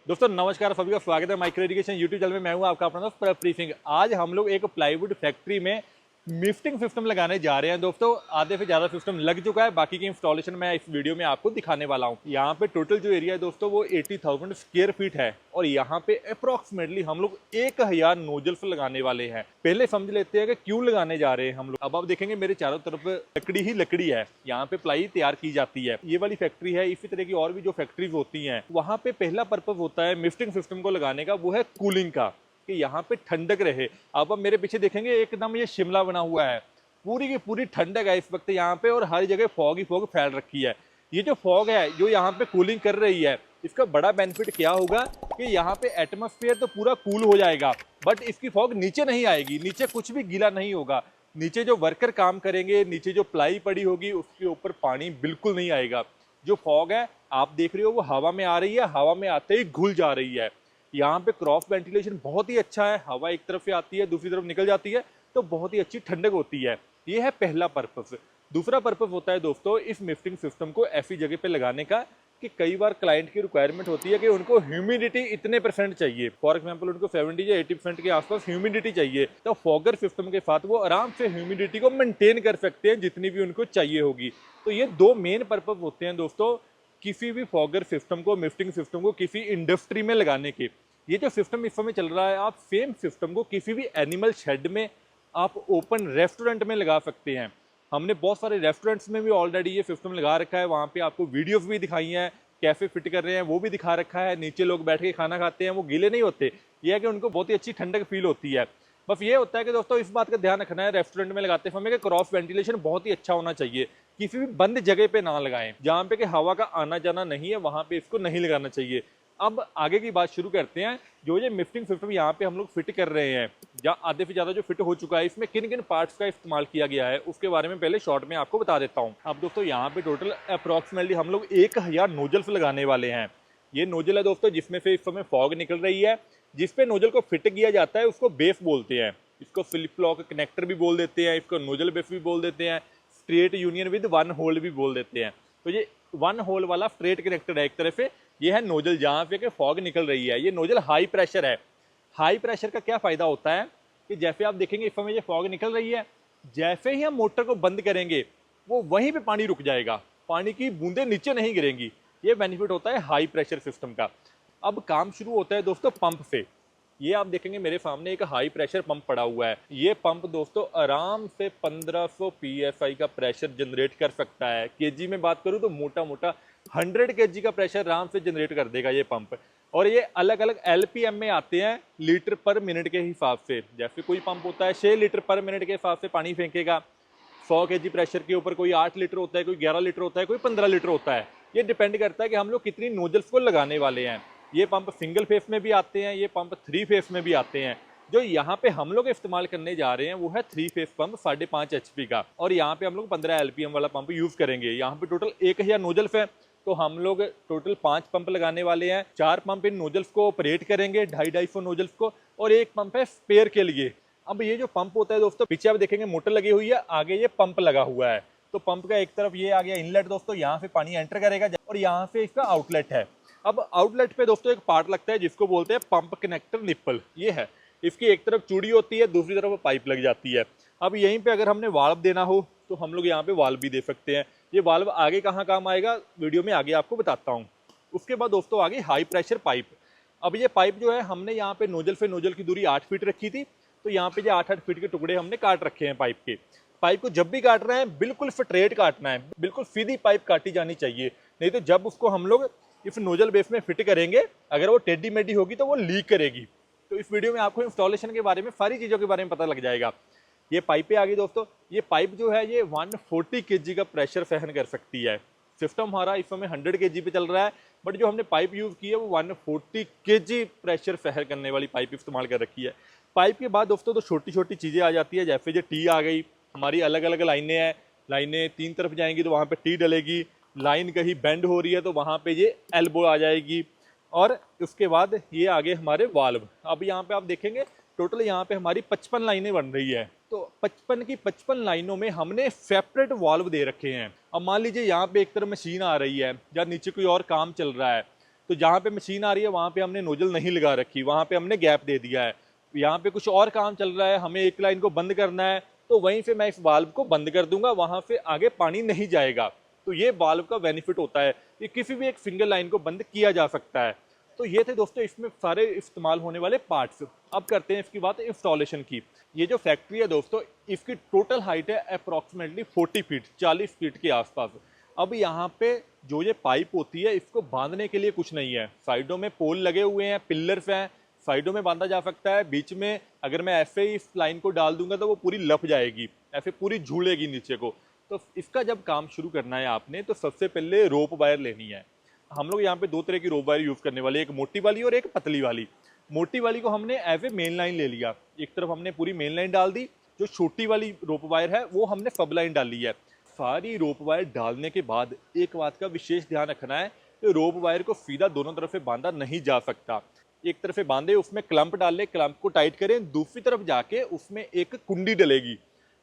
दोस्तों नमस्कार, सभी का स्वागत है माइक्रो एजुकेशन यूट्यूब चैनल में। मैं हूं आपका अपना दोस्त प्रभ प्रीसिंग। आज हम लोग एक प्लाईवुड फैक्ट्री में मिफ्टिंग सिस्टम लगाने जा रहे हैं। दोस्तों आधे से ज़्यादा सिस्टम लग चुका है, बाकी की इंस्टॉलेशन मैं इस वीडियो में आपको दिखाने वाला हूं। यहाँ पे टोटल जो एरिया है दोस्तों वो 80,000 स्क्वायर फीट है और यहाँ पे अप्रॉक्सीमेटली हम लोग 1000 नोजल्स लगाने वाले हैं। पहले समझ लेते हैं कि क्यों लगाने जा रहे हैं हम लोग। अब आप देखेंगे मेरे चारों तरफ लकड़ी ही लकड़ी है, यहाँ पे प्लाई तैयार की जाती है। ये वाली फैक्ट्री है, इसी तरह की और भी जो फैक्ट्रीज होती हैं वहाँ पे पहला पर्पज होता है मिफ्टिंग सिस्टम को लगाने का, वो है कूलिंग का, कि यहाँ पे ठंडक रहे। अब मेरे पीछे देखेंगे एकदम ये शिमला बना हुआ है, पूरी की पूरी ठंडक है इस वक्त यहाँ पे और हर जगह फॉग ही फॉग फैल रखी है। ये जो फॉग है जो यहाँ पे कूलिंग कर रही है, इसका बड़ा बेनिफिट क्या होगा कि यहाँ पे एटमॉस्फेयर तो पूरा कूल हो जाएगा, बट इसकी फॉग नीचे नहीं आएगी, नीचे कुछ भी गीला नहीं होगा। नीचे जो वर्कर काम करेंगे, नीचे जो प्लाई पड़ी होगी उसके ऊपर पानी बिल्कुल नहीं आएगा। जो फॉग है आप देख रहे हो वो हवा में आ रही है, हवा में आते ही घुल जा रही है। यहाँ पे क्रॉस वेंटिलेशन बहुत ही अच्छा है, हवा एक तरफ से आती है दूसरी तरफ निकल जाती है, तो बहुत ही अच्छी ठंडक होती है। ये है पहला पर्पस। दूसरा पर्पस होता है दोस्तों इस मिफ्टिंग सिस्टम को ऐसी जगह पे लगाने का कि कई बार क्लाइंट की रिक्वायरमेंट होती है कि उनको ह्यूमिडिटी इतने परसेंट चाहिए, फॉर एग्जांपल उनको 70 या 80% के आसपास ह्यूमिडिटी चाहिए, तो फॉगर सिस्टम के साथ वो आराम से ह्यूमिडिटी को मेंटेन कर सकते हैं जितनी भी उनको चाहिए होगी। तो ये दो मेन पर्पस होते हैं दोस्तों किसी भी फॉगर सिस्टम को, मिफ्टिंग सिस्टम को किसी इंडस्ट्री में लगाने के। ये जो सिस्टम इस समय चल रहा है, आप सेम सिस्टम को किसी भी एनिमल शेड में, आप ओपन रेस्टोरेंट में लगा सकते हैं। हमने बहुत सारे रेस्टोरेंट्स में भी ऑलरेडी ये सिस्टम लगा रखा है, वहाँ पे आपको वीडियोस भी दिखाई हैं, कैफे फिट कर रहे हैं वो भी दिखा रखा है। नीचे लोग बैठ के खाना खाते हैं, वो गीले नहीं होते, ये है कि उनको बहुत ही अच्छी ठंडक फील होती है। बस ये होता है कि दोस्तों इस बात का ध्यान रखना है रेस्टोरेंट में लगाते समय कि क्रॉस वेंटिलेशन बहुत ही अच्छा होना चाहिए। किसी भी बंद जगह पे ना लगाएं, जहाँ पे कि हवा का आना जाना नहीं है वहाँ पे इसको नहीं लगाना चाहिए। अब आगे की बात शुरू करते हैं। जो ये मिफ्टिंग सिस्टम यहाँ पे हम लोग फिट कर रहे हैं, या आधे से ज़्यादा जो फिट हो चुका है, इसमें किन किन पार्ट्स का इस्तेमाल किया गया है उसके बारे में पहले शॉर्ट में आपको बता देता हूँ। अब दोस्तों यहाँ पे टोटल अप्रॉक्सीमेटली हम लोग 1000 नोजल्स लगाने वाले हैं। ये नोजल है दोस्तों जिसमें से इस समय फॉग निकल रही है। जिसपे नोजल को फिट किया जाता है उसको बेस बोलते हैं, इसको फ्लिप लॉक कनेक्टर भी बोल देते हैं, इसको नोजल बेस भी बोल देते हैं, straight union with one hole भी बोल देते हैं। तो ये वन होल वाला स्ट्रेट कनेक्टर है एक तरह से। ये है नोजल जहाँ पे फॉग निकल रही है। ये नोजल हाई प्रेशर है। हाई प्रेशर का क्या फायदा होता है कि जैसे आप देखेंगे इस समय ये फॉग निकल रही है, जैसे ही हम मोटर को बंद करेंगे वो वहीं पे पानी रुक जाएगा, पानी की बूंदें नीचे नहीं गिरेंगी। ये बेनिफिट होता है हाई प्रेशर सिस्टम का। अब काम शुरू होता है दोस्तों पंप से। ये आप देखेंगे मेरे सामने एक हाई प्रेशर पंप पड़ा हुआ है। ये पंप दोस्तों आराम से 1500 psi का प्रेशर जनरेट कर सकता है। केजी में बात करूं तो मोटा मोटा 100 kg का प्रेशर आराम से जनरेट कर देगा ये पंप। और ये अलग अलग LPM में आते हैं, लीटर पर मिनट के हिसाब से। जैसे कोई पंप होता है 6 लीटर पर मिनट के हिसाब से पानी फेंकेगा, 100 kg प्रेशर के ऊपर कोई 8 लीटर होता है, कोई 11 लीटर होता है, कोई 15 लीटर होता है। ये डिपेंड करता है कि हम लोग कितनी नोजल्स को लगाने वाले हैं। ये पंप सिंगल फेस में भी आते हैं, ये पंप 3 फेस में भी आते हैं। जो यहाँ पे हम लोग इस्तेमाल करने जा रहे हैं वो है 3 फेस पंप 5.5 HP का, और यहाँ पे हम लोग 15 LPM वाला पंप यूज करेंगे। यहाँ पे टोटल 1000 नोजल्स है, तो हम लोग टोटल 5 पंप लगाने वाले हैं। 4 पंप इन नोजल्स को ऑपरेट करेंगे, 250 नोजल्स को, और एक पंप है स्पेयर के लिए। अब ये जो पंप होता है दोस्तों, पीछे आप देखेंगे मोटर लगी हुई है, आगे ये पंप लगा हुआ है। तो पंप का एक तरफ ये आ गया इनलेट दोस्तों, यहाँ से पानी एंटर करेगा, और यहाँ से इसका आउटलेट है। अब आउटलेट पे दोस्तों एक पार्ट लगता है जिसको बोलते हैं पंप कनेक्टर निप्पल। ये है, इसकी एक तरफ चूड़ी होती है, दूसरी तरफ पाइप लग जाती है। अब यहीं पे अगर हमने वाल्व देना हो तो हम लोग यहाँ पे वाल्व भी दे सकते हैं। ये वाल्व आगे कहाँ काम आएगा वीडियो में आगे आपको बताता हूँ। उसके बाद दोस्तों आगे हाई प्रेशर पाइप। अब ये पाइप जो है हमने यहाँ पे नोजल से नोजल की दूरी 8 फीट रखी थी, तो यहाँ पे जो 8-8 फीट के टुकड़े हमने काट रखे हैं पाइप के। पाइप को जब भी काट रहे हैं बिल्कुल स्ट्रेट काटना है, बिल्कुल सीधी पाइप काटी जानी चाहिए, नहीं तो जब उसको हम लोग इस नोजल बेस में फिट करेंगे अगर वो टेढ़ी मेढ़ी होगी तो वो लीक करेगी। तो इस वीडियो में आपको इंस्टॉलेशन के बारे में सारी चीज़ों के बारे में पता लग जाएगा। ये पाइपें आ गई दोस्तों। ये पाइप जो है ये 140 kg का प्रेशर सहन कर सकती है। सिस्टम हमारा इस समय 100 kg पे चल रहा है, बट जो हमने पाइप यूज़ की है वो 140 kg प्रेशर सहन करने वाली पाइप इस्तेमाल कर रखी है। पाइप के बाद दोस्तों तो छोटी छोटी चीज़ें आ जाती है, जैसे जो टी आ गई, हमारी अलग अलग लाइनें हैं, लाइनें 3 तरफ जाएंगी तो वहाँ पे टी डलेगी, लाइन कहीं बेंड हो रही है तो वहाँ पे ये एल्बो आ जाएगी, और उसके बाद ये आगे हमारे वाल्व। अब यहाँ पे आप देखेंगे टोटल यहाँ पे हमारी 55 लाइनें बन रही है, तो 55 की 55 लाइनों में हमने सेपरेट वाल्व दे रखे हैं। अब मान लीजिए यहाँ पे एक तरफ मशीन आ रही है या नीचे कोई और काम चल रहा है, तो जहाँ पे मशीन आ रही है वहाँ पे हमने नोजल नहीं लगा रखी, वहाँ पे हमने गैप दे दिया है। यहाँ पे कुछ और काम चल रहा है, हमें एक लाइन को बंद करना है, तो वहीं से मैं इस वाल्व को बंद कर दूंगा, वहाँ से आगे पानी नहीं जाएगा। तो ये वाल्व का बेनिफिट होता है कि किसी भी एक सिंगल लाइन को बंद किया जा सकता है। तो ये थे दोस्तों इसमें सारे इस्तेमाल होने वाले पार्ट्स। अब करते हैं इसकी बात इंस्टॉलेशन की। ये जो फैक्ट्री है दोस्तों, इसकी टोटल हाइट है अप्रॉक्सीमेटली 40 फीट, 40 फीट के आसपास। अब यहाँ पे जो ये पाइप होती है, इसको बांधने के लिए कुछ नहीं है। साइडों में पोल लगे हुए हैं, पिल्लर्स हैं, साइडों में बांधा जा सकता है। बीच में अगर मैं ऐसे ही इस लाइन को डाल दूंगा तो वो पूरी लप जाएगी, ऐसे पूरी झूलेगी नीचे को। तो इसका जब काम शुरू करना है आपने, तो सबसे पहले रोप वायर लेनी है। हम लोग यहाँ पे दो तरह की रोप वायर यूज़ करने वाले, एक मोटी वाली और एक पतली वाली। मोटी वाली को हमने एज ए मेन लाइन ले लिया, एक तरफ हमने पूरी मेन लाइन डाल दी। जो छोटी वाली रोप वायर है वो हमने सब लाइन डाल ली है। सारी रोप वायर डालने के बाद एक बात का विशेष ध्यान रखना है कि रोप वायर को सीधा दोनों तरफ से बांधा नहीं जा सकता। एक तरफ से बांधे, उसमें क्लम्प डाल ले, क्लम्प को टाइट करें, दूसरी तरफ जाके उसमें एक कुंडी डलेगी।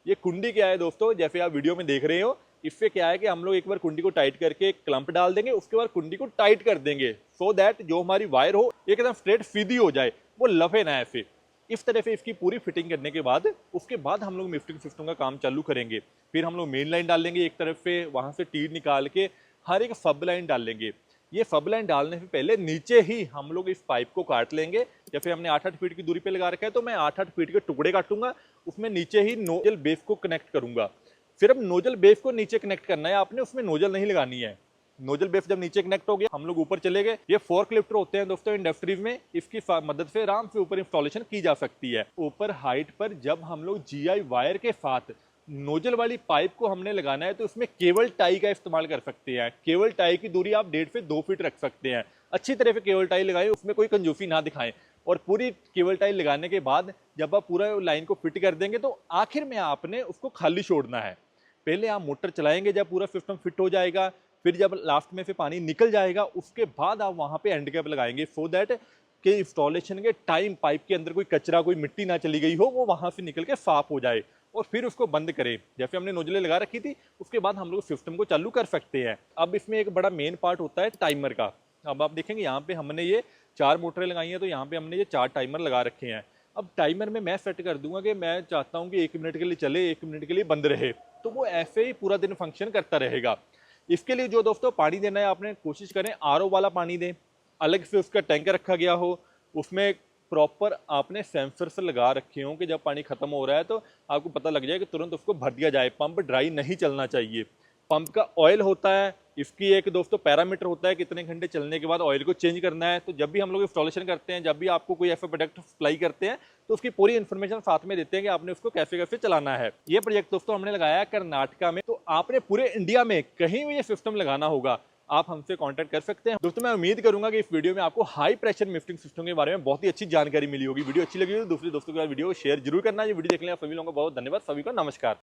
ये कुंडी क्या है दोस्तों, जैसे आप वीडियो में देख रहे हो, इससे क्या है कि हम लोग एक बार कुंडी को टाइट करके एक क्लम्प डाल देंगे, उसके बाद कुंडी को टाइट कर देंगे, सो दैट जो हमारी वायर हो एकदम स्ट्रेट सीधी हो जाए, वो लफे ना ऐसे। इस तरह से इसकी पूरी फिटिंग करने के बाद उसके बाद हम लोग मिफ्टिंग सिस्टम का काम चालू करेंगे। फिर हम लोग मेन लाइन डाल लेंगे एक तरफ से, वहाँ से टीर निकाल के हर एक सब लाइन डाल लेंगे। ये सब लाइन डालने से पहले नीचे ही हम लोग इस पाइप को काट लेंगे। जैसे हमने 8-8 फीट की दूरी पे लगा रखा है, तो मैं 8-8 फीट के टुकड़े काटूंगा, उसमें नीचे ही नोजल बेस को कनेक्ट करूंगा। सिर्फ नोजल बेस को नीचे कनेक्ट करना है आपने, उसमें नोजल नहीं लगानी है। नोजल बेस जब नीचे कनेक्ट हो गया, हम लोग ऊपर चले गए। ये फोर्क लिफ्टर होते हैं दोस्तों इंडस्ट्रीज में, इसकी मदद से आराम से ऊपर इंस्टॉलेशन की जा सकती है। ऊपर हाइट पर जब हम लोग जीआई वायर के साथ नोजल वाली पाइप को हमने लगाना है, तो उसमें केबल टाई का इस्तेमाल कर सकते हैं। केबल टाई की दूरी आप 1.5 से 2 फीट रख सकते हैं। अच्छी तरह से केबल टाई लगाएं, उसमें कोई कंजूसी ना दिखाएं। और पूरी केबल टाई लगाने के बाद जब आप पूरा लाइन को फिट कर देंगे, तो आखिर में आपने उसको खाली छोड़ना है। पहले आप मोटर चलाएंगे जब पूरा सिस्टम फिट हो जाएगा, फिर जब लास्ट में से पानी निकल जाएगा, उसके बाद आप वहाँ पे एंड कैप लगाएंगे, सो दैट कि इंस्टॉलेशन के टाइम पाइप के अंदर कोई कचरा, कोई मिट्टी ना चली गई हो, वो वहाँ से निकल के साफ हो जाए। और फिर उसको बंद करें। जैसे हमने नोजलें लगा रखी थी, उसके बाद हम लोग सिस्टम को चालू कर सकते हैं। अब इसमें एक बड़ा मेन पार्ट होता है टाइमर का। अब आप देखेंगे यहाँ पे हमने ये 4 मोटरें लगाई हैं, तो यहाँ पे हमने ये 4 टाइमर लगा रखे हैं। अब टाइमर में मैं सेट कर दूंगा कि मैं चाहता हूँ कि 1 मिनट के लिए चले, 1 मिनट के लिए बंद रहे, तो वो ऐसे ही पूरा दिन फंक्शन करता रहेगा। इसके लिए जो दोस्तों पानी देना है, आपने कोशिश करें आरओ वाला पानी दें, अलग से उसका टैंकर रखा गया हो, उसमें प्रॉपर आपने सेंसर से लगा रखे हों कि जब पानी खत्म हो रहा है तो आपको पता लग जाए कि तुरंत उसको भर दिया जाए। पंप ड्राई नहीं चलना चाहिए। पंप का ऑयल होता है, इसकी एक दोस्तों पैरामीटर होता है, कितने घंटे चलने के बाद ऑयल को चेंज करना है। तो जब भी हम लोग इंस्टॉलेशन करते हैं, जब भी आपको कोई ऐसा प्रोडक्ट सप्लाई करते हैं, तो उसकी पूरी इन्फॉर्मेशन साथ में देते हैं कि आपने उसको कैसे कैसे चलाना है। ये प्रोजेक्ट दोस्तों हमने लगाया है कर्नाटका में, तो आपने पूरे इंडिया में कहीं भी ये सिस्टम लगाना होगा, आप हमसे कांटेक्ट कर सकते हैं। दोस्तों मैं उम्मीद करूंगा कि इस वीडियो में आपको हाई प्रेशर मिफ्टिंग सिस्टम के बारे में बहुत ही अच्छी जानकारी मिली होगी। वीडियो अच्छी लगी तो दूसरे दोस्तों के साथ वीडियो शेयर जरूर करना। ये वीडियो देखने सभी लोगों को बहुत धन्यवाद। सभी को नमस्कार।